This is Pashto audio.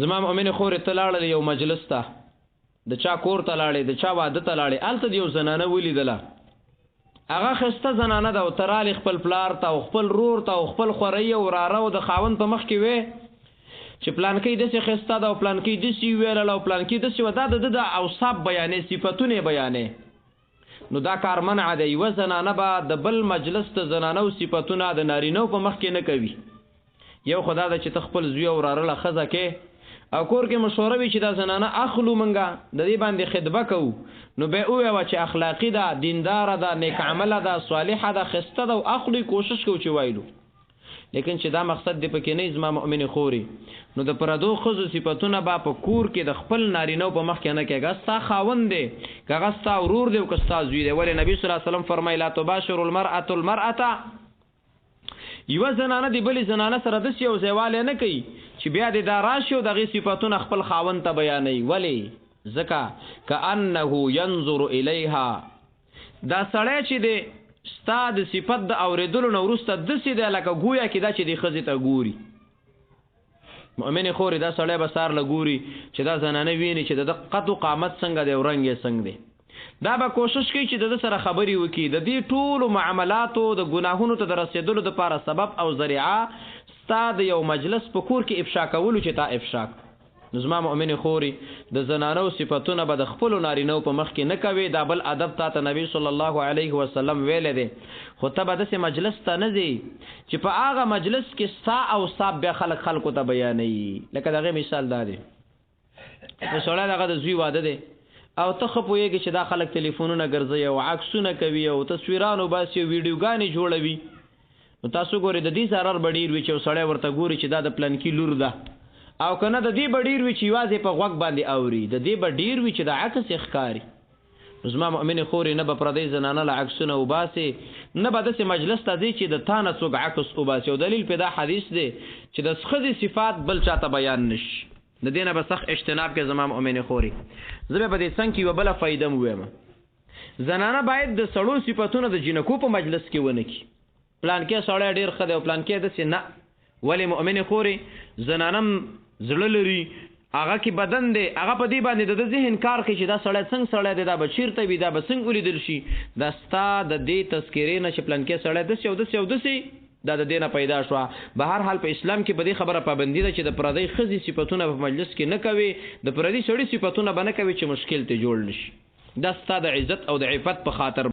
زما مؤمن خور ته لاړل یو مجلس ته د چا کور ته لاړې د چا واده ته لاړې الته یو زنانه ولیدله هغه خسته زنانه ده او ترال خپل پلار ته او خپل رور ته او خپل خوري او راره او د خاون په مخ کې وې چې پلان کې د څه خسته ده او پلان کې د سی ویل او پلان کې د څه ودا د اوصاف بیانې صفاتونه بیانې نو دا کار منع دی یو زنانه به د بل مجلس ته زنانه او صفاتونه د نارینه په مخ کې نه کوي یو خدا د چې تخپل زوی او راره له خزه کې او کور کې مشوره وی چې دا زنانه اخلو منګه د دې باندې خدمت کوو نو به او چې اخلاقی ده دیندار ده نیک عمل ده صالحه ده خسته ده او اخلي کوشش کوو چې وایلو لیکن چې دا مقصد دی پکې نه زما مؤمن خوري نو د پردو خزو صفاتونه با په کور کې د خپل نارینه په مخ کې نه کېږي ستا خاوند دی کغه ستا ورور دی او که ستا زوی دی ولې نبی صلی الله علیه وسلم فرمایي لا تباشر المرأة یو زنانه دی بلی زنانه سره د یو ځایواله نه کوي چې بیا د راشي او دغه صفاتونه خپل خاوند ته بیانوي ولی زکه کانه ينظر الیها دا سړی چې د استاد صفات د اوریدلو نو ورسته د سې د لکه گویا کې دا چې د خزې ته ګوري مؤمن خوري دا سړی به سار لګوري چې دا زنانه ویني چې د قد او قامت څنګه دی او رنگ یې څنګه دی دا به کوشش کوي چې د سره خبري وکړي د دې ټولو معاملاتو د ګناهونو ته رسیدلو لپاره سبب او ذریعہ ستاد یو مجلس په کور کې افشا کولو چې تا افشا نظم مؤمن خوري د زنانو صفاتونه به د خپل نارینو په مخ کې نه کوي دا بل ادب ته نبی صلی الله علیه وسلم ویل دي خو ته به د مجلس ته نه ځي چې په هغه مجلس کې سا او صاحب به خلکو ته بیانوي لکه دغه مثال دی په سوال دغه د زوی واده دی او ته خپويږي چې دا خلک ټلیفونونه ګرځي او عکسونه کوي او تصویرانو باسي ویډیوګانی جوړوي نو تاسو ګورئ د دې zarar بډیر وی چې سړی ورته ګوري چې دا د پلان کې لور ده او کنه د دې بډیر وی چې واځي په غوږ باندې اوري د دې بډیر وی چې د عکس ښکاری زما مؤمن خوري نه به پردې زنانه له عکسونه وباسي نه به د مجلس ته دی چې د تانه څوک عکس وباسي او دلیل په دا حدیث دی چې د خدي صفات بل چاته بیان نشي د دینه به سخت اجتناب کې زما مؤمن خوري زبه په دې څنګه کې وبله فائدہ مو وایم زنانه باید د سړو صفاتونو د جنکو په مجلس کې ونه کی پلان کې سړی ډیر خده او پلان کې د سینه ولی مؤمن خوري زنانم زړه لري هغه کې بدن دی هغه په دې باندې د ذهن کار کوي چې دا سړی څنګه سړی دی دا بشیر ته وي دا بسنګ ولیدل شي دا ستا د دې تذکرې نه چې پلان کې سړی د سیو دا د دینه پیدا شو به هر حال په اسلام کې به دې خبره پابندي ده چې د پردی خزي صفاتونه په مجلس کې نه کوي د پردی سړي صفاتونه باندې کوي چې مشکل ته جوړ نشي دا ستاسو د عزت او د عفت په خاطر